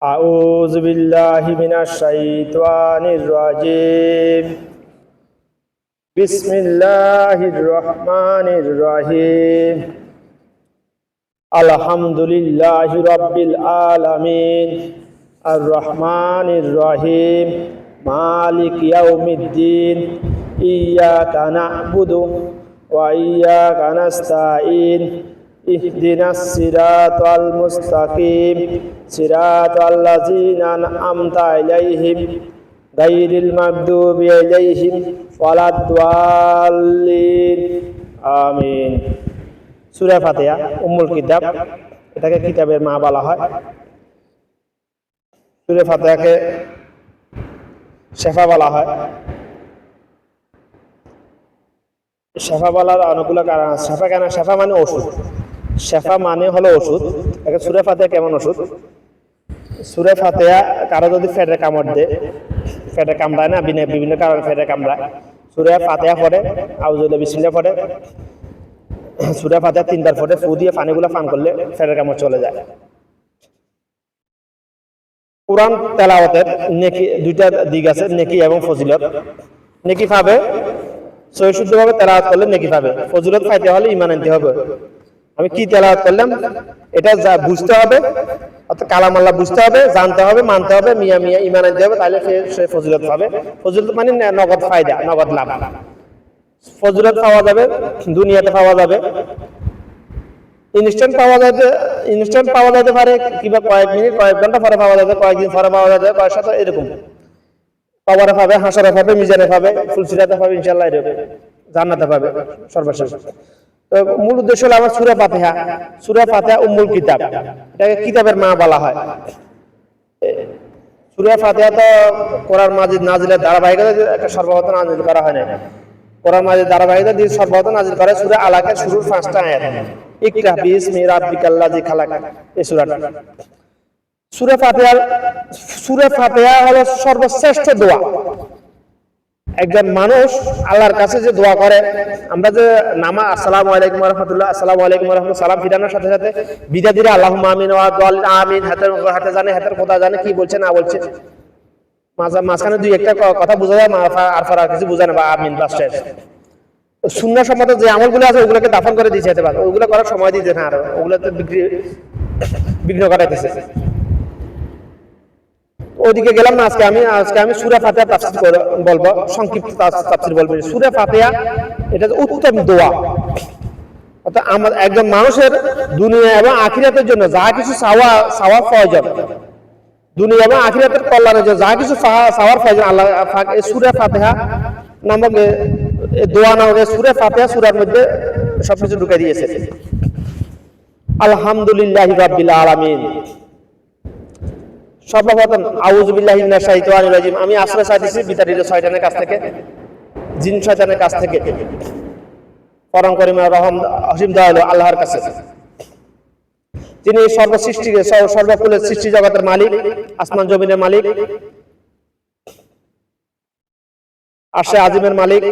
আউযু বিল্লাহি মিনাশ শাইতানির রাজিম। বিসমিল্লাহির রহমানির রহিম। আলহামদুলিল্লাহি রাব্বিল আলামিন আর রহমানির রহিম মালিক ইয়াউমিদ্দিন ইয়্যাকা না'বুদু ওয়া ইয়্যাকা নাস্তাঈন ইহদিনাস সিরাতাল মুস্তাকিম সিরাতাল্লাযীনা আন'আমতা আলাইহিম গায়রিল মাগদুবি আলাইহিম ওয়ালাদ-দাল্লিন। আমিন। সূরা ফাতিহা উম্মুল কিতাব, এটাকে কিতাবের মা বলা হয়। সূরা ফাতিহাকে শেফা বলা হয়। শেফা বলার অনেকগুলো কারণ আছে। শেফা কেন? শেফা মানে ওষুধ। শেফা মানে হলো ওষুধ। এখন সূরা ফাতিহা কেমন ওষুধ? সূরা ফাতিহা কারো যদি পেটে কামড় দেয়, পেটে কামড়ায় না, বিভিন্ন কারণে পেটে কামড়ায়, সূরা ফাতিহা পড়ে, আউযু বিল্লাহি বিসমিল্লাহ পড়ে, সূরা ফাতিহা 3 বার পড়ে, ফু দিয়ে পানিগুলো পান করলে পেটের কামড় চলে যায়। কুরআন তেলাওয়াতের নেকি দুইটা দিক আছে, নেকি এবং ফজিলত। নেকি পাবে সহিশুদ্ধভাবে তেলাওয়াত করলে নেকি পাবে। ফজিলত পাইতে হলে ঈমান আনতে হবে। আমি কি তেলাওয়াত করলাম এটা বুঝতে হবে, অর্থাৎ কালাম আল্লাহ বুঝতে হবে, জানতে হবে, মানতে হবে, মিয়া মিয়া ঈমান আনতে হবে, তাহলে সে ফজিলত পাবে। ফজিলত মানে নগদ ফায়দা, নগদ লাভ। ফজিলত পাওয়া যাবে দুনিয়াতে, পাওয়া যাবে ইনস্ট্যান্ট পাওয়া যেতে পারে, কিংবা কয়েক মিনিট কয়েক ঘন্টা পরে পাওয়া যাবে, কয়েকদিন পরে পাওয়া যাবে, কয়েক সপ্তাহ, এরকম কবরে পাবে, হাসরে পাবে, মিজানে পাবে, ফুলসিরাতে পাবে, ইনশাআল্লাহ এরকম জান্নাতে পাবে সর্বশেষ। তো মূল উদ্দেশ্য হলো আমার সূরা ফাতিহা। সূরা ফাতিহা উম্মুল কিতাব, এটাকে কিতাবের মা বলা হয়। সূরা ফাতিহা তো কোরআন মাজিদ নাজিলের ধারাবাহিকতা সর্বপ্রথম নাজিল করা হয় না। কোরআন মাজিদ ধারাবাহিকতা দিয়ে সর্বপ্রথম নাজিল করে সূরা আলাকের শুরুর 5টা আয়াত। ইকরা বিসমি রাব্বিকাল্লাযী খালাক, এই সূরাটা। সূরা ফাতিহা হলো সর্বশ্রেষ্ঠ দোয়া। একজন মানুষ আল্লাহর কাছে যে দোয়া করে, আমরা যে নামাজ আসসালামু আলাইকুম ওয়া রাহমাতুল্লাহ, আসসালামু আলাইকুম ওয়া রাহমাতুল্লাহ সালাম ফিরানোর সাথে সাথে বিদাদিরা আল্লাহুম্মা আমিন ওয়া দাল আমিন, হাতে জানে, হাতের কথা জানে কি বলছে না বলছে, মাঝখানে দুই একটা কথা বোঝা যায়, আর কিছু বোঝা না, বা আমিন বাস শেষ। সুন্নাহ সম্মত যে আমলগুলো আছে ওগুলোকে দাফন করে দিয়েছে, এতে পারে ওগুলো করার সময় দিতে না, আর ওগুলোতে বিঘ্ন ঘটাইতেছে। ওদিকে গেলাম না। আজকে আমি সূরা ফাতিহা তাফসীর বলবো, সংক্ষিপ্ত তাফসীর বলবো। সূরা ফাতিহা এটা উত্তম দোয়া, অর্থাৎ একজন মানুষের দুনিয়া এবং আখিরাতের জন্য যা কিছু চাওয়ার প্রয়োজন, দুনিয়া এবং আখিরাতের কল্যাণের জন্য যা কিছু চাওয়ার প্রয়োজন, আল্লাহ পাক এই সূরা ফাতিহা নামক দোয়া নামক সূরা ফাতিহা সূরার মধ্যে সবকিছু ঢুকে দিয়েছে। আলহামদুলিল্লাহি রাব্বিল আলামিন। সর্বপ্রথম আউযু বিল্লাহি মিনাশ শাইতানির রাজিম, আমি আশ্রয় চাইতেছি বিতাড়িত শয়তানের কাছ থেকে, জিন শয়তানের কাছ থেকে, পরম করিম রহম অসীম দয়ালু আল্লাহর কাছে, যিনি সর্বকুলের সৃষ্টি জগতের মালিক, আসমান জমিনের মালিক, আরশে আজিমের মালিক,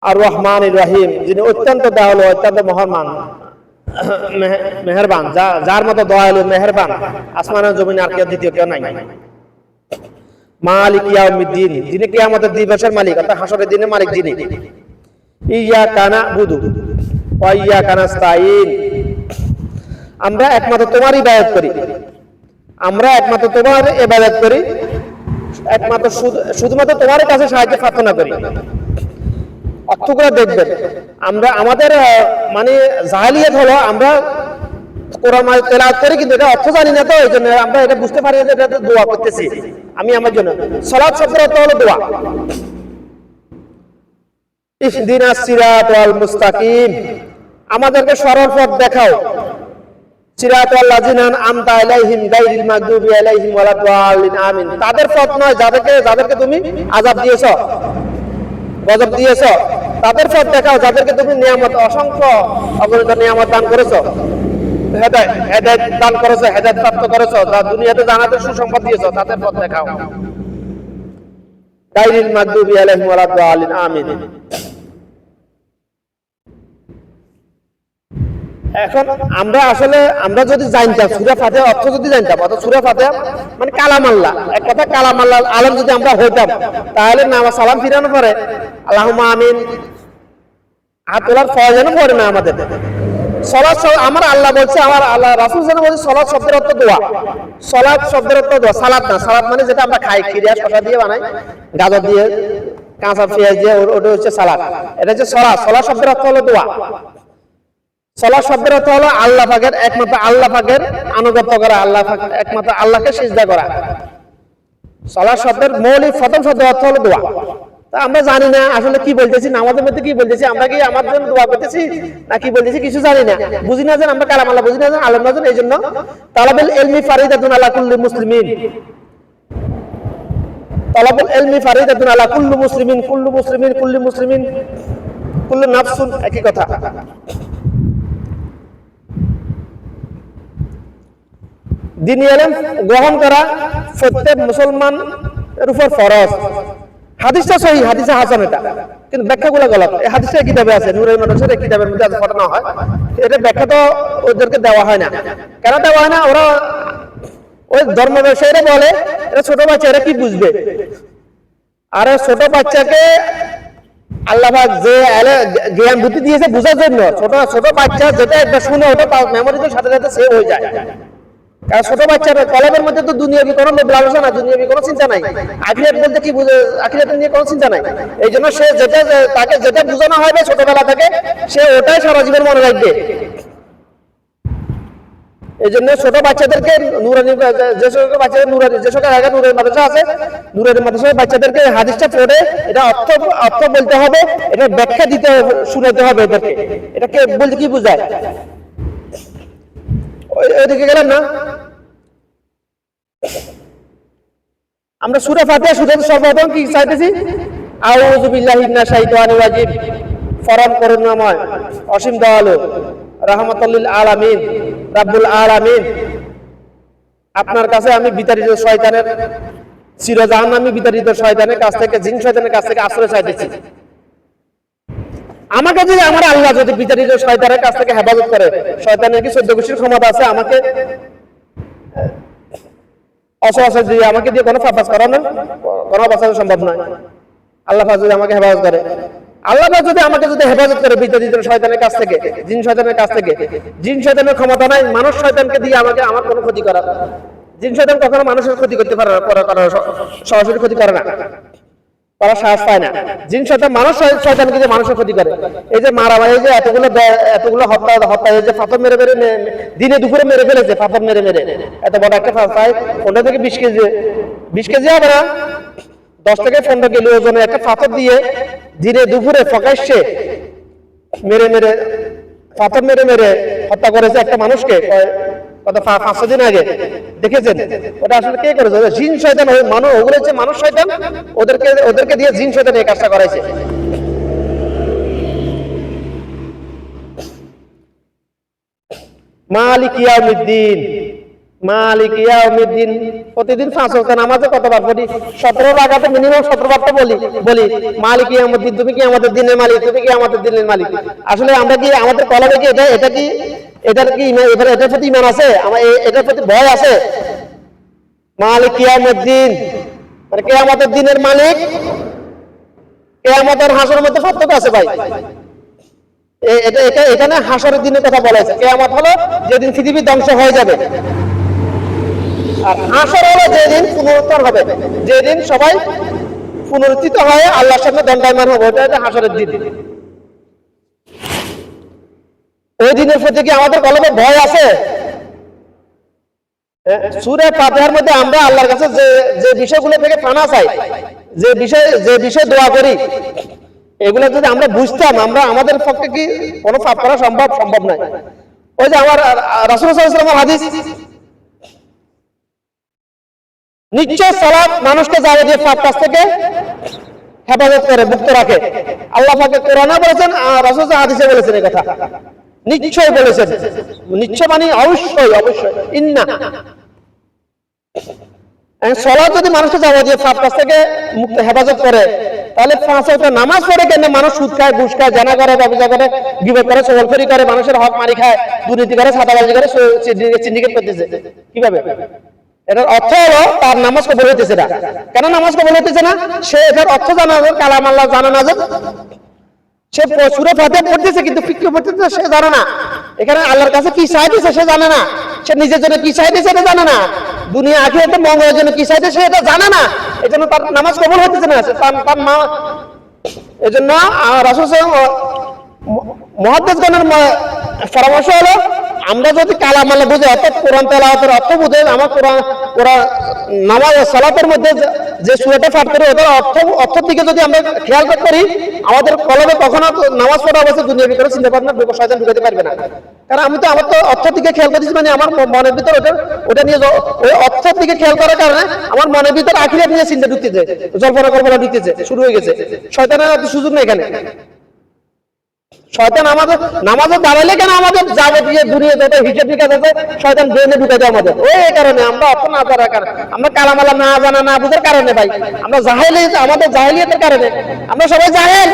আর রহমানির রহিম, যিনি অত্যন্ত দয়ালু, অত্যন্ত মহান, মেহেরবান, যার মতো দয়ালু মেহেরবান আসমানের জমিনে আর কেউ দ্বিতীয় কেউ নাই। মালিক ইয়াউমিদ্দিন, যিনি কিয়ামতের দিবসের মালিক, অর্থাৎ হাসরের দিনের মালিক যিনি। ইয়্যাকা না'বুদু ওয়া ইয়্যাকা নাস্তাঈন, আমরা একমাত্র তোমার ইবাদত করি, একমাত্র শুধুমাত্র তোমার কাছে সাহায্য প্রার্থনা করি। অর্থগুলো দেখবেন, আমরা আমাদের মানে জাহেলিয়াত হলো আমরা কোরআন মাজিদ তেলাওয়াত করি, কিন্তু এটা অর্থ জানি না, তো এই জন্য আমরা এটা বুঝতে পারি যে এটা দোয়া করতেছি আমি আমার জন্য। সালাত শব্দের অর্থ হলো দোয়া। ইহদিনাস সিরাতাল মুস্তাকিম, আমাদেরকে সরল পথ দেখাও। সিরাতাল্লাযীনা আন'আমতা আলাইহিম গায়রিল মাগদুবি আলাইহিম ওয়ালাদ-দাল্লিন। আমিন। তাদের পথ নয় যাদেরকে তুমি আযাব দিয়েছো, গজব দিয়েছো, তাদের পথ দেখাও যাদেরকে তুমি নিয়ামত, অসংখ্য অগণিত নিয়ামত দান করেছো, হেদায়েত দান করেছো, হেদায়েত প্রাপ্ত করেছো, যা দুনিয়াতে জানাতে সুসংবাদ দিয়েছো, তাদের পথ দেখাও। গায়রিল মাগদুবি আলাইহিম ওয়ালাদ-দাল্লিন। আমিন। এখন আমরা যদি জানতাম সূরা ফাতিহা অর্থ যদি জানতাম, অর্থাৎ সূরা ফাতিহা মানে কালাম আল্লাহ, এক কথা কালাম আল্লাহ আলম যদি আমরা হইতাম, তাহলে নামাজ সালাম ফিরানো পরে আল্লাহুম্মা আমিন হাত তোলার প্রয়োজন পড়ে না আমাদের। সালাত আমার আল্লাহ বলছে, আমার আল্লাহ রাসূল সাল্লাল্লাহু আলাইহি ওয়াসাল্লাম বলছে সালাত শব্দের অর্থ দোয়া। সালাত শব্দের অর্থ দোয়া, সালাত না। সালাত মানে যেটা আমরা খাই, খিরিয়া শসা দিয়ে বানাই, গাজর দিয়ে, কাঁচা পেঁয়াজ দিয়ে, ওটা হচ্ছে সালাত। এটা হচ্ছে সালাত। সালাত শব্দের অর্থ হলো দোয়া। সালাত শব্দের অর্থ হলো আল্লাহ পাকের, একমাত্র আল্লাহ পাকের আনুগত্য করা, আল্লাহ একমাত্র আল্লাহকে সিজদা করা। সালাত শব্দের মৌলিক প্রথম শব্দ অর্থ হলো দোয়া। তা আমরা জানি না আসলে কি বলতেছি, নামাজের মধ্যে কি বলতেছি, আমরা কি আমার জন্য দোয়া করতেছি না কি বলতেছি কিছু জানি না, বুঝি না, যেন আমরা কালাম আল্লাহ বুঝি না, যেন আলেম না, এই জন্য তালাবুল ইলমি ফারিদাতুন আলা কুল্লি মুসলিমিন, তালাবুল ইলমি ফারিদাতুন আলা কুল্লি মুসলিমিন, কুল্লু মুসলিমিন, কুল্লি মুসলিমিন, কুল্লু নাফসুন, একই কথা। দ্বীনি ইলম গ্রহণ করা প্রত্যেক মুসলমানের উপর ফরজ। হাদিসটা সহিহ, হাদিসে হাসান, এটা কিন্তু ব্যাখ্যাগুলো গলত। এই হাদিসটা কিতাবে আছে, নূরের মাদ্রাসার এই কিতাবের মধ্যে আছে, ঘটনা হয়। এটা ব্যাখ্যা তো ওদেরকে দেওয়া হয় না। কেন দেওয়া হয় না? ওরা ওই ধর্ম ব্যবসায়ীরা বলে এটা ছোট বাচ্চা, এরা কি বুঝবে। আর ছোট বাচ্চাকে আল্লাহ পাক যে জ্ঞান বুদ্ধি দিয়েছে বোঝার জন্য, ছোট বাচ্চা যেটা একটা শুনে ওটা মেমোরিতে সাথে সাথে সেভ হয়ে যায়। কারণ ছোট বাচ্চার কলমের মধ্যে তো দুনিয়াবি কোনো লোভ লালসা না, দুনিয়াবি কোনো চিন্তা নাই, আখিরাত বলতে কি বুঝে, আখিরাত নিয়ে কোনো চিন্তা নাই। এই জন্য সে তাকে যেটা বোঝানো হবে ছোটবেলা থেকে, সে ওটাই সারা জীবন মনে রাখবে। এই জন্য ছোট বাচ্চাদেরকে নুরানি, যে সকল বাচ্চাদের নুরানি, যে সকল জায়গায় নূরের মাদ্রাসা আছে, নূরের মাদ্রাসায় বাচ্চাদেরকে হাদিসটা পড়ে এটা অর্থ বলতে হবে, এটা ব্যাখ্যা দিতে হবে, শুনাতে হবে এদেরকে। এটা কে বলতে কি বোঝায়, ওইদিকে গেলাম না। আমরা সূরা ফাতিহা শুধু সর্বপ্রথম কি চাইতেছি, আউযু বিল্লাহি মিনাশ শাইতানির রাজিম, পরম করুণাময়, অসীম দয়ালু, রাহমাতুল লিল আলামিন, রাব্বুল আলামিন, আপনার কাছে আমি বিতাড়িত শয়তানের, চিরজাহান্নামী বিতাড়িত শয়তানের কাছ থেকে, জিন শয়তানের কাছ থেকে আশ্রয় চাইতেছি। আমাকে যদি আমার আল্লাহ যদি বিতাড়িত শয়তানের কাছ থেকে হেফাজত করে, শয়তানের কি 14 গোষ্ঠীর ক্ষমতা আছে আমাকে অসহায় দিয়ে, আমাকে দিয়ে কোনো ফাঁস করানো, কোনো বাঁচানো সম্ভব নয়। আল্লাহ পাক যদি আমাকে হেফাজত করে, আল্লাহ পাক যদি আমাকে হেফাজত করে বিতাড়িত শয়তানের কাছ থেকে, জিন শয়তানের কাছ থেকে, জিন শয়তানের ক্ষমতা নাই মানুষ শয়তানকে দিয়ে আমার কোনো ক্ষতি করার। জিন শয়তান কখনো মানুষের ক্ষতি করতে পারে না, সরাসরি ক্ষতি করে না, তারা সাহস পায় না। জিন শয়তান মানুষ শয়তানকে দিয়ে মানুষের ক্ষতি করে। এই যে মারামারি, এই যে এতগুলো হত্যা, এই যে পাথর মেরে দিনে দুপুরে মেরে ফেলেছে, পাথর মেরে এত বড় একটা প্রায় 15 থেকে 20 কেজি হবে না, 10 থেকে 15 কিলো ওজনের একটা পাথর দিয়ে দিনে দুপুরে প্রকাশ্যে পাথর মেরে হত্যা করেছে একটা মানুষকে। কত 5-6 দিন আগে দেখেছেন? ওটা আসলে কে করেছে? জিন শয়তান, মানুষ, ওগুলো হচ্ছে মানুষ শয়তান, ওদেরকে দিয়ে জিন শয়তান এই কাজটা করাইছে। মালিক ইয়াউমিদ্দিন, মালিক ইয়াউমিদ্দিন, প্রতিদিন 5 ওয়াক্ত নামাজে কতবার পড়ি? 17 রাকাতে মিনিমাম 17 বার তো বলি মালিক ইয়াউমিদ্দিন, তুমি কি আমাদের দিনের মালিক, তুমি কি আমাদের দিনের মালিক। আসলে আমরা কি আমাদের কলবে কি এটার কি এটার প্রতি ঈমান আছে? আমার এটার প্রতি ভয় আছে? মালিক কিয়ামুদ্দিন মানে কিয়ামতের দিনের মালিক। কিয়ামত আর হাসরের মধ্যে পার্থক্য আছে ভাই। এখানে হাসরের দিনের কথা বলা হয়েছে। কিয়ামত হলো যেদিন পৃথিবী ধ্বংস হয়ে যাবে, আর হাসর হলো যেদিন পুনরুত্থান হবে, যেদিন সবাই পুনরুত্থিত হয়ে আল্লাহর সামনে দণ্ডায়মান হবে, ওটা হচ্ছে হাসরের দিন। ওই দিনের প্রতি কি আমাদের কলবে ভয় আছে? সূরা ফাতিহার মধ্যে আমরা আল্লাহর কাছে যে বিষয়গুলো থেকে পানা চাই, যে বিষয় দোয়া করি, এগুলো যদি আমরা বুঝতাম, আমাদের পক্ষে কি কোনো পাপ করা সম্ভব নয়। ওই যে আমার রাসূল সাল্লাল্লাহু আলাইহি ওয়াসাল্লামের হাদিস, নিশ্চয় সালাত মানুষকে যাবতীয় পাপ কাজ থেকে হেফাজত করে, মুক্ত রাখে। আল্লাহ পাক কোরআনে বলেছেন, রাসূল হাদিসে বলেছেন এই কথা, নিশ্চয় বলেছেন। নিশ্চয় মানে অবশ্যই, ইন্না সালাত যদি মানুষকে যাবতীয় পাপ কাজ থেকে মুক্ত হেফাজত করে, তাহলে 5 ওয়াক্ত নামাজ পড়ে কেন মানুষ সুদ খায়, ঘুষ খায়, জানা করে, ব্যবসা করে, গিবত করে, চগলখড়ি করে, মানুষের হক মারি খায়, দুর্নীতি করে, ছাতাবাজি করে, সিন্ডিকেট করতেছে? কিভাবে? এটার অর্থ হলো তার নামাজ কবুল হইতেছে না। কেন নামাজ কবুল হইতেছে না? সে এটার অর্থ জানা না, কালাম আল্লাহ জানা না, সে সূরা ফাতিহা পড়তেছে কিন্তু ফিকহ পড়তেছে সে জানে না, এখানে আল্লাহর কাছে কি চাইতেছে সে জানে না, সে নিজের জন্য কি চাইতেছে এটা জানে না, দুনিয়া আখিরাতে মঙ্গলের জন্য কি চাইতেছে সে এটা জানে না, এজন্য তার নামাজ কবুল হইতেছে না। তার মা এজন্য রাসূল মুহাদ্দিসগণের পরামর্শ হলো, আমরা যদি কালাম আল্লাহ বুঝে, অর্থাৎ কোরআন তেলাওয়াতের অর্থ বুঝে, আমার কোরআন নামাজ সালাতের মধ্যে যে সূরাটা পাঠ করি ওটার অর্থ দিকে যদি আমরা খেয়াল করি, আমাদের কলবে কখনো নামাজ পড়া অবস্থায় দুনিয়ার ভিতরে চিন্তা ভাবনা শয়তান ঢুকাতে পারবে না। কারণ আমি তো আমার তো অর্থের দিকে খেয়াল করতেছি, মানে আমার মনের ভিতর ওটা নিয়ে, ওই অর্থের দিকে খেয়াল করার কারণে আমার মনের ভিতর আখিরাত নিয়ে চিন্তা ঢুকতেছে, জল্পনা কল্পনা ঢুকতেছে, শুরু হয়ে গেছে। শয়তানের সুযোগ নেই এখানে। শয়তান আমাদের নামাজে দাঁড়াইলে কেন আমাদের যাবতীয় দুনিয়া যত হিসেব নিকাশ আছে শয়তান ব্রেনে ঢুকাই দেয় আমাদের। ওই কারণে আমরা অর্থ না জানার কারণে, আমরা কালামালা না জানা না বুঝার কারণে ভাই, আমরা জাহেলিয়ত, আমাদের জাহেলিয়তের কারণে আমরা সবাই জাহেল।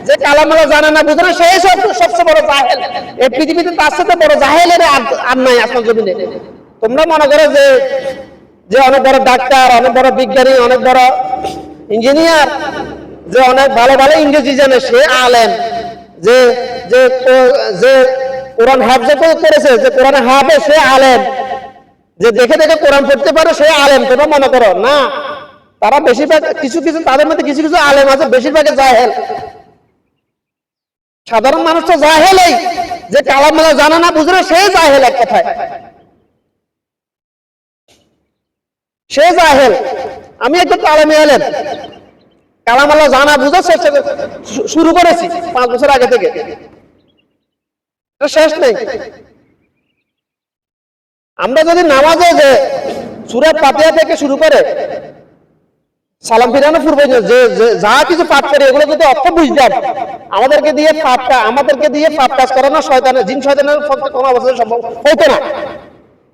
যে কালামালা জানা না বুঝে না সেই সবচেয়ে বড় জাহেল এই পৃথিবীতে, তার সাথে বড় জাহেলের আর নাই আসমান জমিনে। তোমরা মনে করো যে অনেক বড় ডাক্তার, অনেক বড় বিজ্ঞানী, অনেক বড় ইঞ্জিনিয়ার, যে অনেক ভালো ভালো ইংরেজি জানে সে আলেম, যে যে যে কোরআন হাফেজ করেছে, যে কোরআন হাফেজ সে আলেম, যে দেখে দেখে কোরআন পড়তে পারে সে আলেম। তোমরা মনে করো না, তারা বেশিরভাগ কিছু কিছু তাদের মধ্যে কিছু কিছু আলেম আছে, বেশিরভাগ জাহেল। সাধারণ মানুষ তো জাহেলই, যে কালাম আল্লাহ জানা না বুঝে না সে জাহেল, এক কথায় সে জাহেল। আমি একটু আলেমে আলেম, কালাম আল্লাহ জানা বুঝার চেষ্টা শুরু করেছি 5 বছর আগে থেকে, শেষ নেই। আমরা যদি নামাজে যে সূরা ফাতিহা থেকে শুরু করে সালাম ফিরানো পূর্বে যে যা কিছু পাঠ করি এগুলো যদি অর্থ বুঝতাম, আমাদেরকে দিয়ে পাপ কাজ করানো শয়তানের, জিন শয়তানের পক্ষে কোনো অবস্থায় সম্ভব হতো না।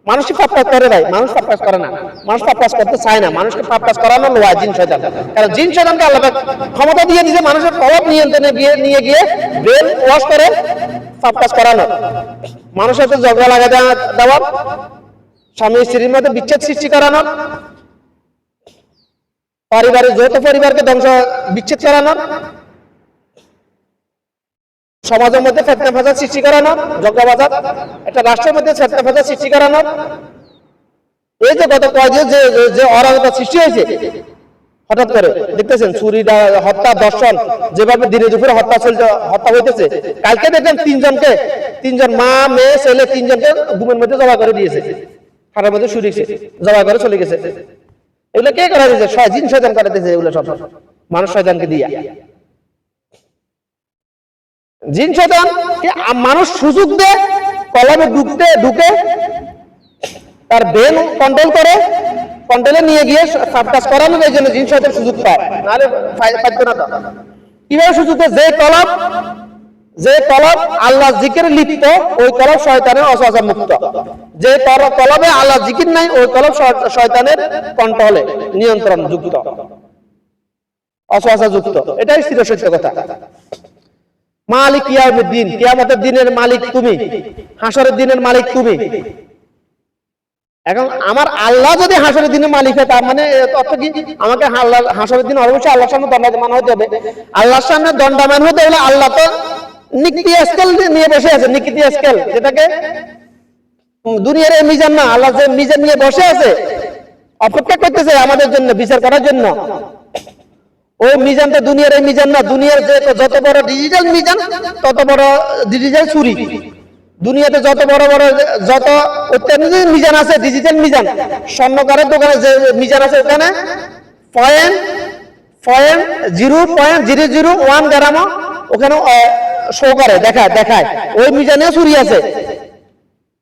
মানুষকে পাপ কাজ করে ভাই, মানুষ পাপ কাজ করে না, মানুষ পাপ কাজ করতে চায় না, মানুষকে পাপ কাজ করানো লোয়া জিন শয়তান। কারণ জিন শয়তানকে আল্লাহ ক্ষমতা দিয়ে দিয়েছে মানুষের কলব নিয়ন্ত্রণে নিয়ে গিয়ে ব্রেন ওয়াশ করে পাপ কাজ করানো, মানুষের সাথে ঝগড়া লাগা দেওয়া, স্বামী স্ত্রীর মধ্যে বিচ্ছেদ সৃষ্টি করানো, পারিবারিক যৌথ পরিবারকে ধ্বংস বিচ্ছেদ করানো, সমাজের মধ্যে ফিতনা ফাসাদ সৃষ্টি করানো, ঝগড়া বাজার, একটা রাষ্ট্রের মধ্যে ফিতনা ফাসাদ সৃষ্টি করানো। এই যে গত কয়েকদিন যে অরাজকতা সৃষ্টি হয়েছে হঠাৎ করে দেখতেছেন, চুরি, হত্যা, দর্শন, যেভাবে দিনে দুপুরে হত্যা হইতেছে। কালকে দেখলেন 3 মা মেয়ে ছেলে 3জনকে ঘুমের মধ্যে জবাই করে দিয়েছে, খাটের মধ্যে শুয়েছে, জবাই করে চলে গেছে। এগুলো কে করা দিয়েছে? জিন শয়তান করে দিয়েছে এগুলো সব, মানুষ শয়তানকে দিয়া। জিন শয়তান মানুষ সুযোগ দেয় কলমে ঢুকে তার ব্রেন কন্ট্রোল করে, কন্ট্রোলে নিয়ে গিয়ে সব কাজ করানোর এই জন্য জিন শয়তান সুযোগ পায়, নাহলে পাইতো না। তো কিভাবে সুযোগ দেয়? যে কলব আল্লাহ জিকিরে লিপ্ত ওই কলব শয়তানের অসহজা মুক্ত, যে কলবে আল্লাহ জিকির নাই ওই কলব শয়তানের কন্ট্রোলে নিয়ন্ত্রণ যুক্ত, অসহজা যুক্ত। এটাই স্থির সত্য কথা। মালিক ইয়াউমিদ্দিন, কিয়ামতের দিনের মালিক তুমি, হাসরের দিনের মালিক তুমি। এখন আমার আল্লাহ যদি হাসরের দিনের মালিক হয়, তার মানে অর্থ কি? আমাকে হাসরের দিন অবশ্যই আল্লাহর সামনে দণ্ডায়মান হতে হবে। আল্লাহর সামনে দণ্ডায়মান হতে হলে আল্লাহ তো নিকিতি স্কেল নিয়ে বসে আছে, নিকিতি স্কেল, যেটাকে দুনিয়ার এই মিজান না, আল্লাহ যে মিজান নিয়ে বসে আছে অপেক্ষা করতেছে আমাদের জন্য বিচার করার জন্য। ওই মিজানটা দুনিয়ার এই মিজান না, দুনিয়ার যে যত বড় ডিজিটাল মিজান তত বড় ডিজিটাল চুরি। দুনিয়াতে যত বড় বড় যত অত্যাধুনিক মিজান আছে, ডিজিটাল মিজান, স্বর্ণকারের দোকানে যে মিজান আছে ওখানে 0.001 গ্রামও ওখানে শো করে, দেখায় ওই মিজানেও চুরি আছে,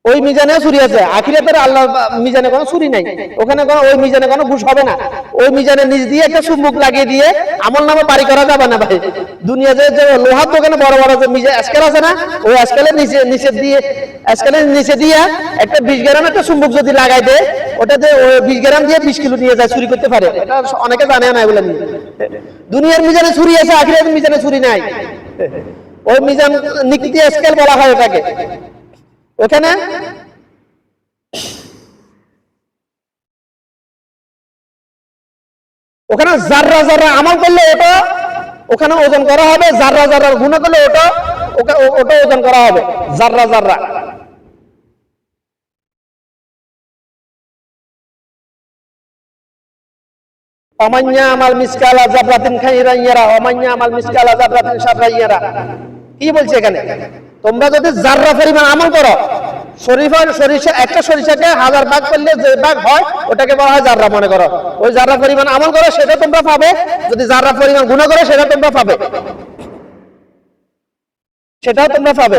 ওই মিজানেও চুরি আছে। আখিরাতের আল্লাহ মিজানে কোনো চুরি নাই, ওখানে ওই মিজানে কোনো ঘুষ হবে না। ওই মিজানে নিচ দিয়ে একটা চুম্বক লাগিয়ে দিয়ে আমল নামে বাড়ি করা যাবে না ভাই। দুনিয়া যে লোহার দোকানে বড় বড় যে স্কেল আছে না, ওই স্কেলের নিচে দিয়ে একটা 20 গ্রাম একটা চুম্বক যদি লাগাই দেয় ওটাতে 20 গ্রাম দিয়ে 20 কিলো নিয়ে যায়, চুরি করতে পারে। এটা অনেকে জানে না এগুলো নিয়ে। দুনিয়ার মিজানে চুরি আছে, আখিরাতের মিজানে চুরি নাই। ওই মিজান নিকিতি স্কেল বলা হয় ওটাকে। ওখানে ওখানে জাররা জাররা আমল করলে ওটা ওখানে ওজন করা হবে, জাররা জাররা গুনাহ করলে ওটা ওটা ওজন করা হবে, জাররা জাররা। অমান্যা আমাল মিসকালা জাবরাতিন খাইরান ইয়ারা, অমান্যা আমাল মিসকালা জাবরাতিন শাররান ইয়ারা। কি বলছে এখানে? তোমরা যদি জাররা পরিমাণ আমল করো, সরিষা একটা সরিষাকে 1000 ভাগ করলে যে ভাগ হয় ওটাকে বলা হয় জাররা মনে করো। ওই জাররা পরিমাণ আমল করো সেটা তোমরা পাবে, যদি জাররা পরিমাণ গুনাহ করো সেটা তোমরা পাবে, সেটাও তোমরা পাবে।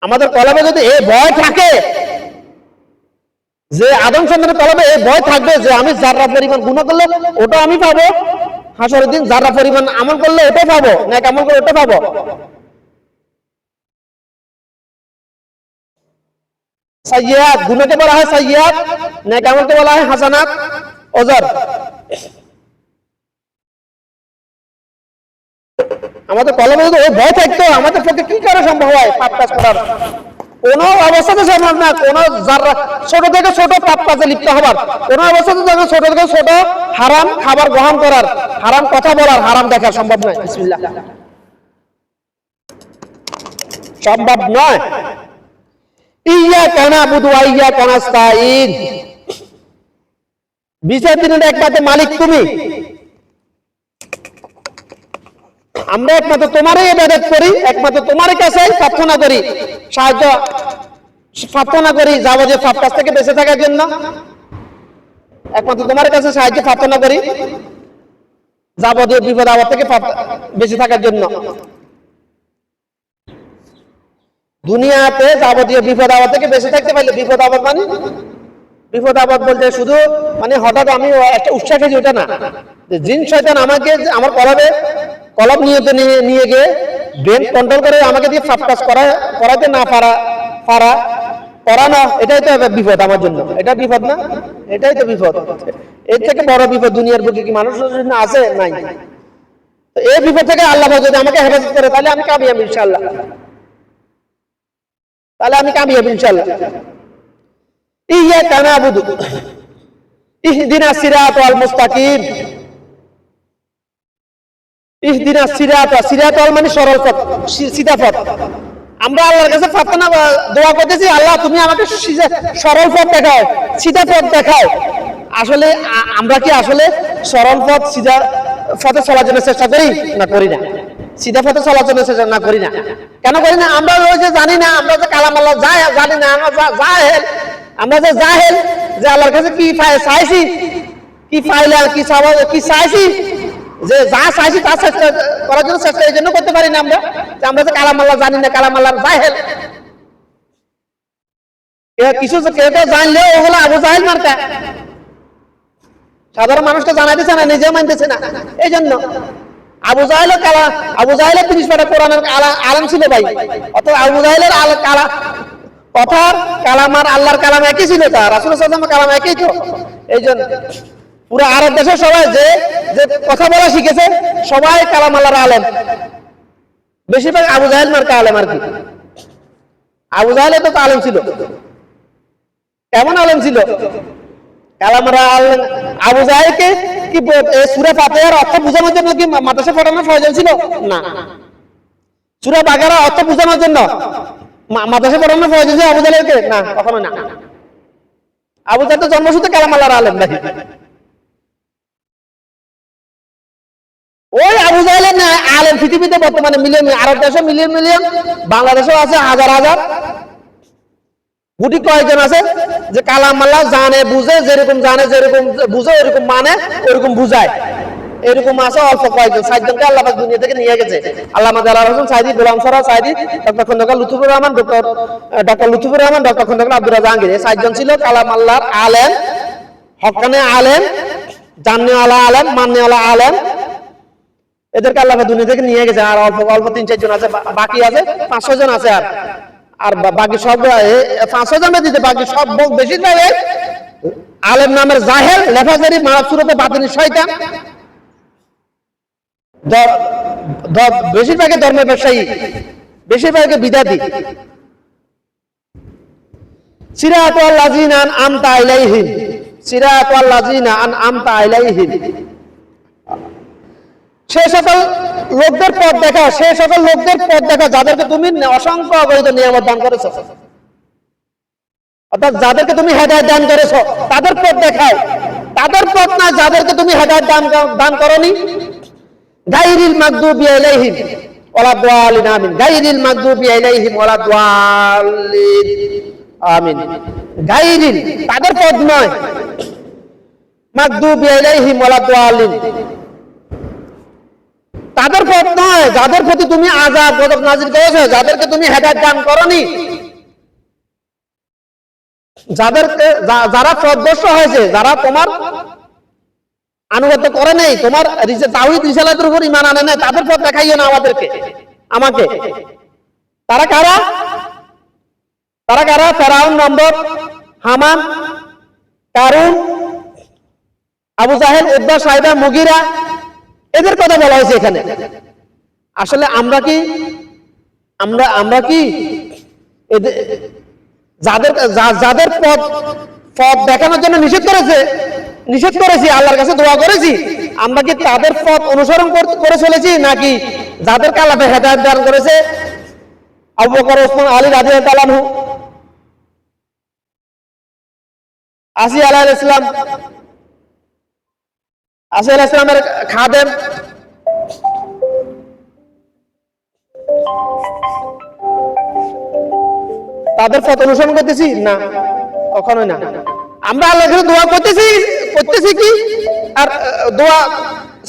আমাদের কলমে যদি এই ভয় থাকে, যে আদম সন্তানের কলমে এই ভয় থাকবে যে আমি জাররা পরিমাণ গুনাহ করলে ওটা আমি পাবো, হাসরের দিন জাররা পরিমাণ আমল করলে ওটা পাবো, নেক আমল করলে ওটা পাবো। সাইয়্যাত গুনাহকে বলা হয় সাইয়্যাত, নেক আমলকে বলা হয় হাসানাত, ওজর। আমাদের কলমে যদি ওই ভয় থাকতো, আমাদের পক্ষে কি করে সম্ভব হয় পাপ কাজ করার? কোন অবস্থাতে সম্ভব না। কোন জাররা ছোট থেকে ছোট পাপ কাজে লিপ্ত হবার, কোন অবস্থাতে ছোট থেকে ছোট হারাম খাবার গ্রহণ করার, হারাম কথা বলার, হারাম দেখার সম্ভব নয়। বিসমিল্লাহ, সম্ভব নয়। ইয়্যাকা না'বুদু ওয়া ইয়্যাকা নাস্তাঈন। বিচার দিনের একমাত্র মালিক তুমি, আমরা একমাত্র তোমারই ইবাদত করি, একমাত্র তোমার কাছেই প্রার্থনা করি, সাহায্য প্রার্থনা করি যাবতীয় পাপ কাজ থেকে বেঁচে থাকার জন্য। একমাত্র তোমার কাছে সাহায্য প্রার্থনা করি যাবতীয় বিপদ আপদ থেকে বেঁচে থাকার জন্য। দুনিয়াতে যাবতীয় বিপদ আপদ থেকে বেঁচে থাকতে পারলে, বিপদ আপদ মানে বিপদ আপদ বলতে শুধু মানে হঠাৎ আমি একটা উৎসাহ খেয়েছি ওটা না, জিন শয়তান আমাকে আমার কলম নিয়ে গিয়ে ব্রেন কন্ট্রোল করে আমাকে দিয়ে পাপ কাজ করাতে না করানো, এটাই তো বিপদ আমার জন্য। এটা বিপদ না? এটাই তো বিপদ। এর থেকে বড় বিপদ দুনিয়ার বুকে কি মানুষের জন্য আছে? নাই। এই বিপদ থেকে আল্লাহ যদি আমাকে হেফাজত করে তাহলে আমি কামিয়াব ইনশাআল্লাহ, তাহলে আমি কামিয়াব ইনশাআল্লাহ। ইয়্যাকা না'বুদু ইহদিনাস সিরাতাল মুস্তাকিম। ইহদিনাস সিরাতাল মানে সরল পথ, সিধা পথ। আমরা আল্লাহর কাছে প্রার্থনা দোয়া করতেছি, আল্লাহ তুমি আমাকে সরল পথ দেখাও, সিধা পথ দেখাও। আসলে আমরা কি আসলে সরল পথ সিধা পথে চলার জন্য চেষ্টা করি না করি না? সিধা পথে চলার জন্য চেষ্টা না করি না। কেন করি না? আমরা ওই যে জানি না, আমরা যে কালাম আল্লাহ জানি না, আমরা যে জাহেল, যে আল্লাহর কাছে কি চাইছি, কি পাইলাম, কি চাইছি, যে যা চাইছি তা চেষ্টা করার জন্য চেষ্টা এই জন্য করতে পারি না। আমরা যে কালাম আল্লাহ জানি না, কালাম আল্লাহর জাহেল। কিছু কেউ জানলেও ওগুলো আবু জাহেল মার্কা, সাধারণ মানুষকে জানাইতেছে না, নিজেও মানতেছে না। এই জন্য আবু জাহেলের 30 পারা কোরআনের আলেম ছিল ভাই। অত আবু জাহেলের কথার কালাম আর আল্লাহর কালাম একই ছিল, তার রাসূলুল্লাহ সাল্লাল্লাহু আলাইহি ওয়াসাল্লাম কালাম একই তো। এই জন্য পুরো আরব দেশের সবাই যে কথা বলা শিখেছে সবাই কালাম আল্লাহর আলেম, বেশিরভাগ আবু জাহেল মার্কা আলেম আর কি। আবু জাহেল তো আলেম ছিল, কেমন আলেম ছিল? আবু জাহেলকে কি সূরা ফাতিহার অর্থ বোঝানোর জন্য কি মাদ্রাসা পড়ানোর প্রয়োজন ছিল? না। সূরা বাকারা অর্থ বোঝানোর জন্য মাদ্রাসা পড়ানোর প্রয়োজন ছিল আবু জাহেলকে? না, কখনো না। আবু জাহেল তো জন্মসূত্রে কালাম আল্লাহর আলেম ভাই। ওই আবু জাহেলের না আলেম পৃথিবীতে বর্তমানে মিলিয়ন, আরব দেশে মিলিয়ন, বাংলাদেশেও আছে হাজার। গুটি কয়েকজন আছে যে কালাম আল্লাহ জানে বুঝে, যেরকম জানে যেরকম বুঝে ওইরকম মানে ওইরকম বুঝায়, এরকম আছে অল্প কয়েকজন। 4 জনকে আল্লাহ পাক দুনিয়া থেকে নিয়ে গেছে। আল্লামা জালাল হোসেন সাইদি, গোলাম সরা সাইদি, ডক্টর খন্দকার লুৎফুর রহমান, ডক্টর খন্দকার আব্দুর রাজ্জাক জাহাঙ্গীর। এই 4 জন ছিল কালাম আল্লাহর আলেম, হক্কানে আলেম, জাননেওয়ালা আলেম, মাননেওয়ালা আলেম। এদেরকে আল্লাহ পাক দুনিয়া থেকে নিয়ে গেছে। আর অল্প 3-4 জন আছে, বাকি আছে 5-6 জন আছে। আর বাকি সব 5,000 দিতে, বাকি সব বেশিরভাগ আলেম নামের জাহেল, লেফাজারি, মারাসুরতে বাতিনি শয়তান, বেশিরভাগে ধর্মের ব্যবসায়ী, বেশিরভাগে বিদাতি। সিরাতাল লাযিনা আনআমতা আলাইহিম, সিরাতাল লাযিনা আনআমতা আলাইহিম, সেই সকল লোকদের পথ দেখা, সেই সকল লোকদের পথ দেখা যাদেরকে তুমি অসংখ্য অগণিত নিয়ামত দান করেছো, অর্থাৎ যাদেরকে তুমি হেদায়েত দান করেছো তাদের পথ দেখাও, তাদের পথ না যাদেরকে তুমি হেদায়েত দান করনি। গায়রিল মাগদুবি আলাইহিম ওয়ালা দাল্লিন, আমিন। গায়রিল মাগদুবি আলাইহিম ওয়ালা দাল্লিন, আমিন। গায়রিল তাদের পথ নয়, মাগদুবি আলাইহিম ওয়ালা দাল্লিন তাদের পথ নয় যাদের প্রতি তুমি আযাব গজব নাযিল করেছো, যাদেরকে তুমি হেদায়েত দান করনি, যারা পথভ্রষ্ট হয়েছে, যারা তোমার আনুগত্য করে নাই, তোমার তাওহীদ রিসালাতের উপর ঈমান আনে নাই, তাদের পথ দেখাইও না আমাকে। তারা কারা? তারা কারা? ফেরাউন, নমরুদ, হামান, কারুন, আবু জাহেল, উতবা, সাইবা, মুগীরা, এদের কথা বলা হয়েছে এখানে। আসলে আমরা কি যাদের পথ দেখানোর জন্য নিষেধ করেছি, আল্লাহর কাছে দোয়া করেছি, আমরা কি তাদের পথ অনুসরণ করে চলেছি, নাকি যাদেরকে আল্লাহ হেদায়েত দান করেছে, আবু বকর, ওসমান, আলী রাদিয়াল্লাহু আনহু, আসিয়া আলাইহিস সালাম, আসিয়া আলাইহিস সালামের খাদেম, তাদের পথ অনুসরণ করতেছি না? কখনোই না। আমরা আল্লাহর কাছে দোয়া করতেছি কি, আর দোয়া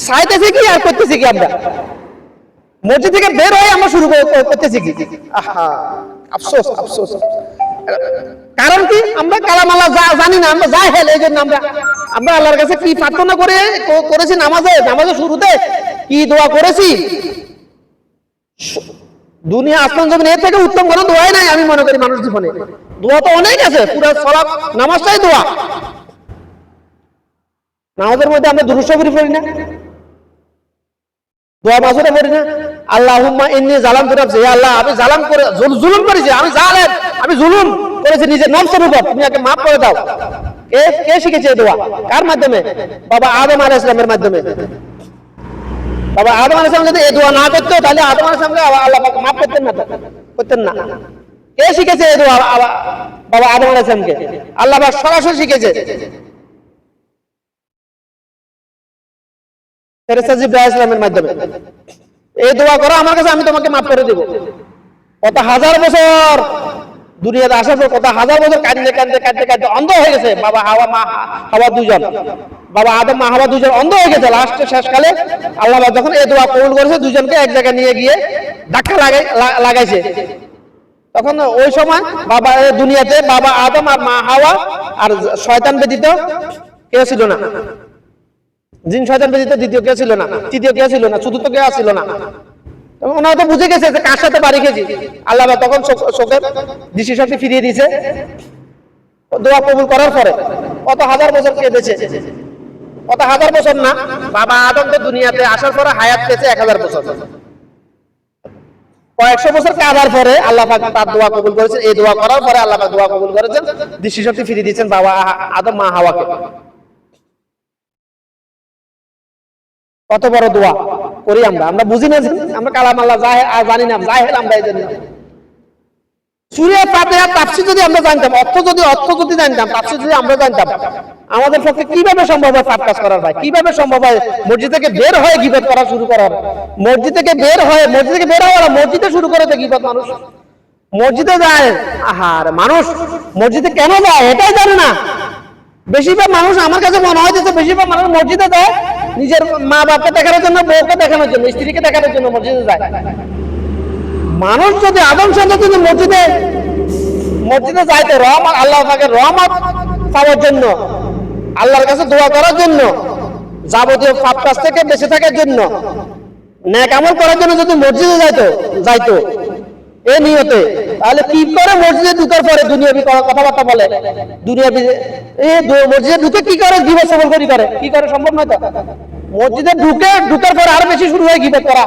চাইতেছি কি, আর করতেছি কি? আমরা মসজিদ থেকে বের হয়ে আমরা শুরু করতেছি কি? আহা, আফসোস। কারণ কি? আমরা কালাম আল্লাহ জানি না, আমরা জাহেল। এই জন্য আমরা আল্লাহর কাছে কি প্রার্থনা করেছি নামাজের শুরুতে কি দোয়া করেছি? দুনিয়া আসমান জমিন এর থেকে উত্তম কোনো দোয়াই নাই আমি মনে করি মানুষ জীবনে। দোয়া তো অনেক আছে, পুরো সালাত নামাজটাই দোয়া। নামাজের মধ্যে আমরা দুরূদ শরীফ পড়ি না, দোয়া মাসুরা পড়ি না? আল্লাহুম্মা ইন্নী যালামতু নাফসি, হে আল্লাহ আমি জুলুম করেছি, আমি জালেম, আমি জুলুম করেছি নিজের নফসের উপর, তুমি আমাকে maaf করে দাও। কে শিখেছে দোয়া? কার মাধ্যমে? বাবা আদম আলাইহিস সালামের মাধ্যমে। বাবা আদম আলাইহিস সালাম যদি এই দোয়া না করতো তাহলে আদম আলাইহিস সালামকে আল্লাহ পাক maaf করতেন না। কে শিখেছে এই দোয়া? বাবা আদম আলাইহিস সালামকে আল্লাহ পাক সরাসরি শিখেছে ফেরেশতা জিবরাইল আলাইহিস সালামের মাধ্যমে। এই দোয়া করো আমার কাছে, আমি তোমাকে maaf করে দেব। কত হাজার বছর দুনিয়াতে আসার পর, কত হাজার বছর কাঁদতে অন্ধ হয়ে গেছে বাবা হাওয়া দুজন, বাবা আদম মা হাওয়া দুজন অন্ধ হয়ে গেছে। লাস্টে শেষকালে আল্লাহ যখন এই দোয়া কবুল করেছে, দুজনকে এক জায়গায় নিয়ে গিয়ে ধাক্কা লাগাইছে। তখন ওই সময় বাবা দুনিয়াতে বাবা আদম আর মা হাওয়া আর শয়তান ব্যতীত কেউ ছিল না। জিন শয়তান ব্যতীত দ্বিতীয় কেউ ছিল না, তৃতীয় কেউ ছিল না, চতুর্থ কেউ ছিল না। ওনারা তো বুঝে গেছে যে কার সাথে বাড়ি খেয়েছি। আল্লাহ তখন চোখের দৃষ্টিশক্তি ফিরিয়ে দিয়েছে দোয়া কবুল করার পরে। কত হাজার বছর কেঁদেছে, কত হাজার বছর না, বাবা আদম তো দুনিয়াতে আসার পরে হায়াত পেয়েছে 1000 বছর। কয়েকশো বছর কাঁদার পরে আল্লাহ পাক তার দোয়া কবুল করেছেন। এই দোয়া করার পরে আল্লাহ পাক দোয়া কবুল করেছেন, দৃষ্টিশক্তি ফিরিয়ে দিয়েছেন বাবা আদম মা হাওয়াকে। কত বড় দোয়া করি আমরা বুঝি না, আমরা কালাম আল্লাহ জানি না, জাহেল আমরা। এই জন্য সূরা ফাতিহা তাফসীর যদি আমরা জানতাম, অর্থ যদি জানতাম, তাফসীর যদি আমরা জানতাম, আমাদের পক্ষে কিভাবে সম্ভব হয় পাপ কাজ করার? ভাই কিভাবে সম্ভব হয় মসজিদ থেকে বের হয়ে গীবত করা শুরু করার? মসজিদ থেকে বের হয়ে মসজিদে শুরু করে দেয় গীবত। মানুষ মসজিদে যায়, আহার মানুষ মসজিদে কেন যায় এটাই জানে না। বেশিরভাগ মানুষ, আমার কাছে মনে হয় যে বেশিরভাগ মানুষ মসজিদে যায় নিজের মা বাপকে দেখানোর জন্য, বউকে দেখানোর জন্য, স্ত্রীকে দেখানোর জন্য মসজিদে যায়। মানুষ যদি আদম সন্তান যদি মসজিদে যাইতো আল্লাহ পাকের রহমত পাওয়ার জন্য, আল্লাহর কাছে দোয়া করার জন্য, যাবতীয় পাপ কাজ থেকে বেঁচে থাকার জন্য, নেক আমল করার জন্য যদি মসজিদে যাইতো, এই নিয়তে, তাহলে কি করে মসজিদে ঢুকার পরে দুনিয়াবি কথাবার্তা বলে, দুনিয়াবি মসজিদে ঢুকে কি করে গিবত সবল করে, কি করে? সম্ভব নয় তো। মসজিদে ঢুকার পরে আরো বেশি শুরু হয় গিবত করা।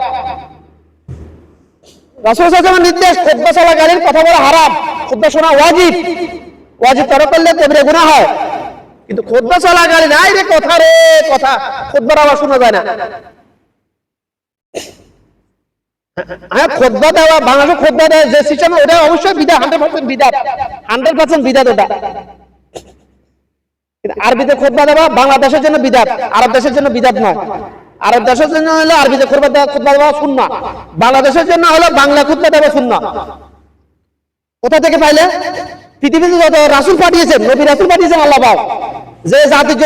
রাসূল সাল্লাল্লাহু আলাইহি ওয়াসাল্লামের নির্দেশ, খুতবা চলাকালীন কথা বলা হারাম, খুতবা শোনা ওয়াজিব, ওয়াজিব তরক করলে কবিরা গুনাহ হয়। কিন্তু খুতবা চলাকালীন আই রে কথা রে কথা, খুতবার আওয়াজ শোনা যায় না। হ্যাঁ, খুতবা দেওয়া, বাংলাদেশে খুতবা দেয় যে সিস্টেম, ওটা অবশ্যই বিদআত, 100% বিদআত, 100% বিদআত ওটা। কিন্তু আরবিতে খুতবা দেওয়া বাংলাদেশের জন্য বিদআত, আরব দেশের জন্য বিদআত নয়। আরব দেশের জন্য হলো আরবিতে খুতবা দেওয়া সুন্নাহ, বাংলাদেশের জন্য হলো বাংলা খুতবা দেওয়া সুন্নাহ। কোথা থেকে পাইলে? পৃথিবীতে যত রাসূল পাঠিয়েছেন, নবী রাসূল পাঠিয়েছেন আল্লাহ পাক, যে জাতির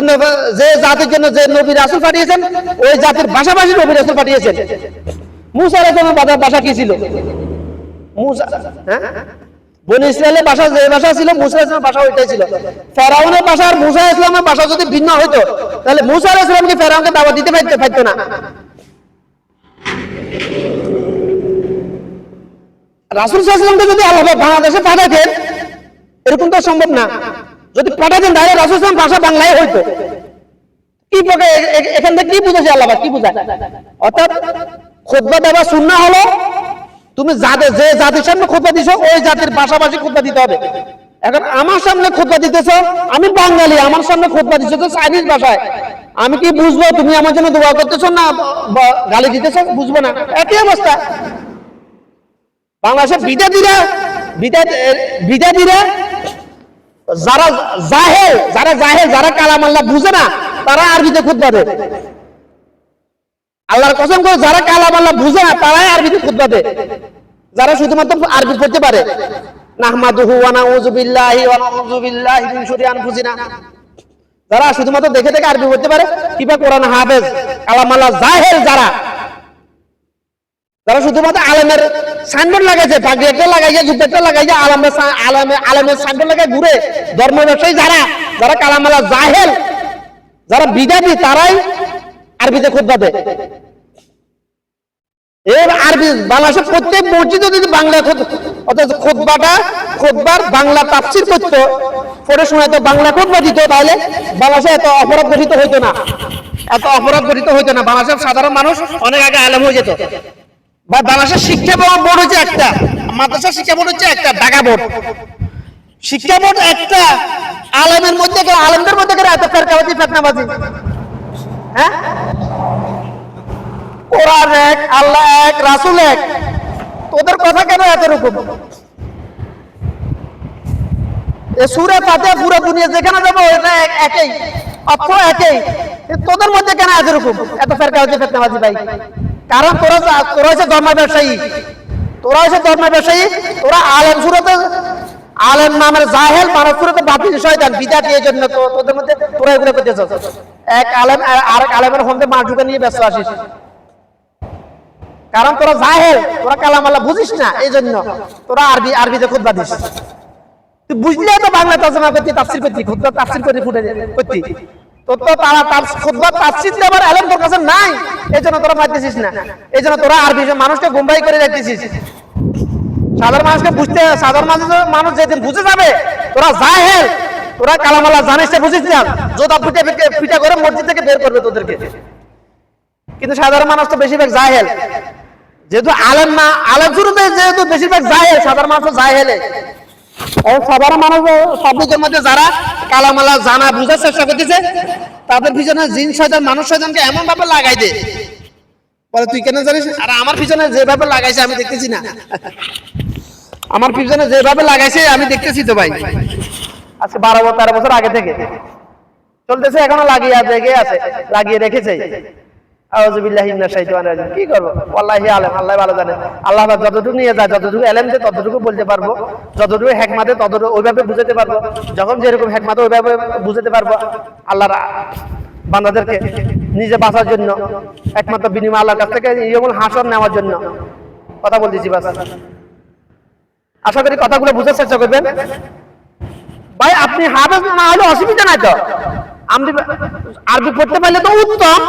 জন্য যে নবী রাসূল পাঠিয়েছেন, ওই জাতির ভাষাভাষী নবী রাসূল পাঠিয়েছেন। মুসা আলাইহিস সালামের ভাষা কি ছিল? মুসা, হ্যাঁ, বনি ইসরায়েলের ভাষা যে ভাষা ছিল, মুসা আলাইহিস সালামের ভাষা ওইটাই ছিল। ফেরাউনের ভাষা আর মুসা আলাইহিস সালামের ভাষা যদি ভিন্ন হইতো, তাহলে মুসা আলাইহিস সালাম কি ফেরাউনকে দাওয়াত দিতে পারতো না? রাসূল সাল্লাল্লাহু আলাইহি ওয়াসাল্লামকে যদি আল্লাহ বাংলাদেশে পাঠাতেন, এরকম তো সম্ভব না। যদি পাঠাতেন তাহলে রাসূল সাল্লাল্লাহু আলাইহি ওয়াসাল্লাম ভাষা বাংলায় হইতো। কি এখান থেকে কি বুঝেছে আল্লাহ, কি বুঝায়? অর্থাৎ খুতবা দেওয়া সুন্নাহ হলো, তুমি যে জাতির সামনে খুতবা দিছো, ওই জাতির ভাষাভাষী খুতবা দিতে হবে। এখন আমার সামনে খুতবা দিতেছো, আমি বাঙালি, আমার সামনে খুতবা দিছো তো চাইনিজ ভাষায়, আমি কি বুঝবো তুমি আমার জন্য দোয়া করতেছো না গালি দিতেছো? বুঝবো না। একই অবস্থা। বাংলাদেশের বিদাতিরা যারা জাহেল, যারা কালাম আল্লাহ বুঝে না, তারা আরবিতে খুতবা দেয়। আল্লাহর কসম করে, যারা কালাম আল্লাহ বুঝে না, তারাই আরবিতে খুতবা দেয়। যারা শুধুমাত্র আরবি পড়তে পারে, নাহমাদুহু ওয়া নাউযু বিল্লাহি ওয়া নাউযু বিল্লাহি মিন শুরুরি আনফুসিনা, যারা শুধুমাত্র দেখে আরবি পড়তে পারে, কিংবা কোরআন হাফেজ, কালাম আল্লাহ জাহেল, যারা শুধুমাত্র আলেমের সাইনবোর্ড লাগাইছে, পাগড়ি একটা লাগাইছে, জুতো একটা লাগাইছে, আলেমের সাইনবোর্ড লাগাই ঘুরে, ধর্ম ব্যবসায়ী, যারা কালাম আল্লাহ জাহেল, যারা বিদাতি, তারাই আরবিতে খুতবা দেয়। এর আরবি বাংলাদেশের প্রত্যেক মসজিদে যদি বাংলা অর্থাৎ খুতবার বাংলা তাফসীর করতো, পড়ে শোনাতো, বাংলা খুতবা দিত, তাহলে বাংলাদেশে এত অপরাধ গঠিত হইতো না। বাংলাদেশের সাধারণ মানুষ অনেক আগে আলেম হয়ে যেত। বা বাংলাদেশের শিক্ষা বোর্ড হচ্ছে একটা, মাদ্রাসা শিক্ষা বোর্ড হচ্ছে একটা, ঢাকা বোর্ড শিক্ষা বোর্ড একটা, আলেমদের মধ্যে এত ফেতনাবাজি, হ্যাঁ? কোরআন এক, আল্লাহ এক, রাসূল এক, তোদের কথা কেন এত রকম? সূরা ফাতিহা পুরো দুনিয়া যেখানে যাবো এটা একই অর্থ, একই, তোদের মধ্যে কেন এত রকম, এত ফেতনাবাজি ভাই? কারণ তোরা হচ্ছে ধর্ম ব্যবসায়ী, তোরা আলেম সুরতে, আলেম নামের জাহেল, মানব সুরতে বাতিল শয়তান বিদাতি। এই জন্য তোদের মধ্যে তোরা এগুলো করতেছ। এক আলেম আরেক আলেমের মধ্যে মার ঢুকে নিয়ে ব্যস্ত আসিস, কারণ তোরা জাহেল, তোরা কালাম আল্লাহ বুঝিস না, এই জন্য তোরা আরবিতে খুতবা দিস। তুই বুঝলে তো বাংলা তর্জমা করতি, তাফসীর করতি, খুতবা তাফসীর করে ফুটে করতি, তোর তো তারা খুতবা তাফসীর দেবার আলেম তোর কাছে নাই, এই জন্য তোরা পাইতেছিস না। এই জন্য তোরা আরবি মানুষকে গুমরাহি করে রাখতেছিস। সাধারণ মানুষ যেদিন বুঝে যাবে তোরা জাহেল, তোরা কালাম আল্লাহ জানিস না, বুঝিস না, জোতা পিটা করে মসজিদ থেকে বের করবে তোদেরকে। কিন্তু সাধারণ মানুষ তো বেশিরভাগ জাহেল, যেহেতু আলেম না, আলেম শুরুতে যেহেতু বেশিরভাগ জাহেল, সাধারণ মানুষ জাহেলে। সাধারণ মানুষ পাবলিকের মধ্যে যারা কালাম আল্লাহ জানা বুঝার চেষ্টা করতেছে, তাদের পিছনে জিন শয়তান, মানুষ শয়তানকে এমন ভাবে লাগাই দে, বলে তুই কেন জানিস? আর আমার পিছনে যেভাবে লাগাইছে আমি দেখতেছি না, আমার পিছনে যেভাবে লাগাইছে আমি দেখতেছি তো ভাই, আজকে 12-13 বছর আগে থেকে চলতেছে, এখনো লাগিয়ে রেখেছে। আউযুবিল্লাহি মিনাশ শাইতানির রাজিম। কি করব? ওয়াল্লাহি আলেম, আল্লাহ ভালো জানে। আল্লাহ যতটুকু নিয়ে যায়, যতটুকু এলেম দেয় ততটুকু বলতে পারবো, যতটুকু হিকমত দেয় ততটুকু ওইভাবে বুঝাতে পারবো, যখন যেরকম হিকমত ওইভাবে বুঝাতে পারবো। আল্লাহর বান্দাদেরকে নিজে বাঁচার জন্য, একমাত্র বিনিময় আল্লাহর কাছ থেকে ইয়াউমুল হাসর নেওয়ার জন্য কথা বলতেছি। বাস, আশা করি কথাগুলো বুঝার চেষ্টা করবেন ভাই। আপনি হাফেজ না হলে অসুবিধা নাই তো, আরবি পড়তে পারলে তো উত্তম,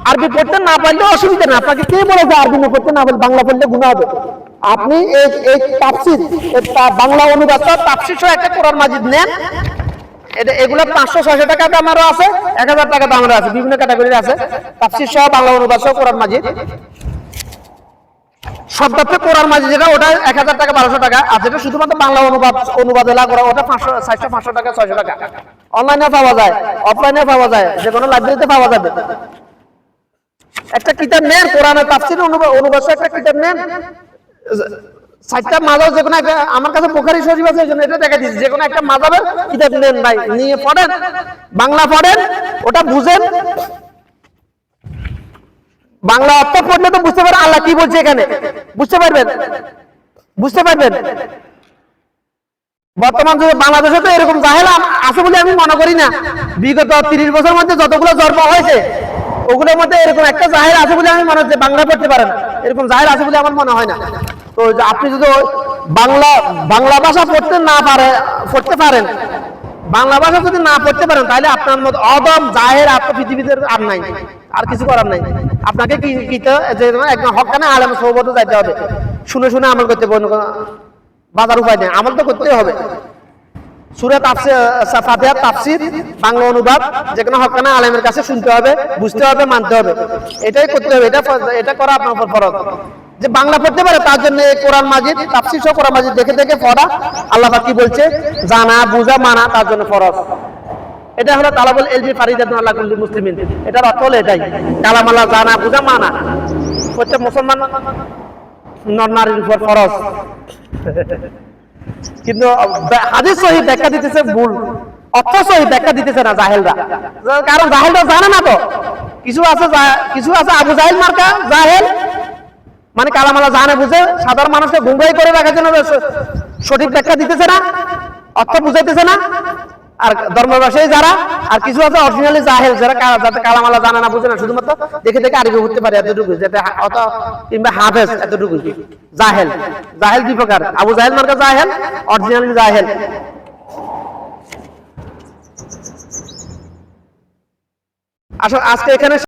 আরবি পড়তে না পারলে অসুবিধা না। আপনাকে কে বলেছে আরবি পড়তে না পারলে বাংলা পড়লে গুনাহ হবে? আপনি এই তাফসীর বাংলা অনুবাদ তাফসীর সহ একটা কোরআন মাজিদ নেন, এগুলো 500-600 টাকা দামেরও আছে, 1000 টাকা দামেরও আছে, বিভিন্ন ক্যাটাগরির আছে। তাফসীর সহ বাংলা অনুবাদ সহ কোরআন মাজিদ, শব্দার্থে কোরআন মাজিদ যেটা ওটা 1000 টাকা 1200 টাকা, আর যেটা শুধুমাত্র বাংলা অনুবাদ করা ওটা 500 টাকা 600 টাকা। অনলাইনে পাওয়া যায়, অফলাইনে পাওয়া যায়, যে কোনো লাইব্রেরিতে পাওয়া যাবে। একটা কিতাব নেন, কোরআনের তাফসীর অনুবাদ সহ একটা কিতাব নেন, 4টা মাযহাব যে কোনো একটা, আমার কাছে বুখারী শরীফ আছে এইজন্য এটা দেখা দিচ্ছি, যে কোনো একটা মাযহাবের কিতাব নেন ভাই, নিয়ে পড়েন, বাংলা পড়েন, ওটা বুঝেন। বাংলা অর্থ পড়লে তো বুঝতে পারবেন আল্লাহ কি বলছে এখানে, বুঝতে পারবেন। বর্তমান যুগে বাংলাদেশে তো এরকম জাহেল আছে বলে আমি মনে করি না। বিগত 30 বছরের মধ্যে যতগুলো জন্ম হয়েছে ওগুলোর মধ্যে এরকম একটা জাহেল আছে বলে আমি মনে হচ্ছে, বাংলা পড়তে পারেন এরকম জাহেল আছে বলে আমার মনে হয় না। তো আপনি যদি বাংলা ভাষা পড়তে পারেন, বাংলা ভাষা যদি না পড়তে পারেন, তাহলে আপনার মতো অদম জাহেল পৃথিবীতে আর নাই, আর কিছু করার নাই। আপনাকে কি একদম হক্কানে আলেম সোহবতে যাইতে হবে, শুনে শুনে আমল করতে হবে, বাজার উপায় নেই, আমল তো করতেই হবে। সূরা ফাতিহার তাফসীর বাংলা অনুবাদ যেখানে হক্কানা আলেমের কাছে শুনতে হবে, বুঝতে হবে, মানতে হবে, এটাই করতে হবে। এটা করা আপনার উপর ফরজ। যে বাংলা পড়তে পারে তার জন্য কোরআন মাজিদ তাফসীর সহ কোরআন মাজিদ দেখে দেখে পড়া, আল্লাহ পাক কি বলছে জানা, বুঝা, মানা তার জন্য ফরজ। এটা হলো তালাবুল ইলমি ফারিদাতুন আলা কুল্লি মুসলিমিন, এটার অর্থ হলো এটাই, কালাম আল্লাহ জানা, বুঝা, মানা প্রত্যেক মুসলমান নর নারীর উপর ফরজ। কিন্তু হাদিস সহিহ ব্যাখ্যা দিতেছে ভুল, অর্থ সহিহ ব্যাখ্যা দিতেছে না জাহেলরা, কারণ জাহেলরা জানে না। তো কিছু আছে আবু জাহেল মার্কা জাহেল, মানে কালাম আল্লাহ জানে বুঝে সাধারণ মানুষকে গুমরাহি করে রাখার জন্য সঠিক ব্যাখ্যা দিতেছে না, অর্থ বুঝাইতেছে না। আর ধর্ম ব্যবসায়ী যারা, আর কিছু আছে অরিজিনালি জাহেল, যারা যাতে কালাম আল্লাহ জানে না, বুঝে না, শুধুমাত্র দেখে দেখে আরবি পড়তে পারে এতটুকু, যাতে কিংবা হাফেজ এতটুকু। জাহেল 2 প্রকার, আবু জাহেল মার্কা জাহেল, অরিজিনালি জাহেল। আসলে আজকে এখানে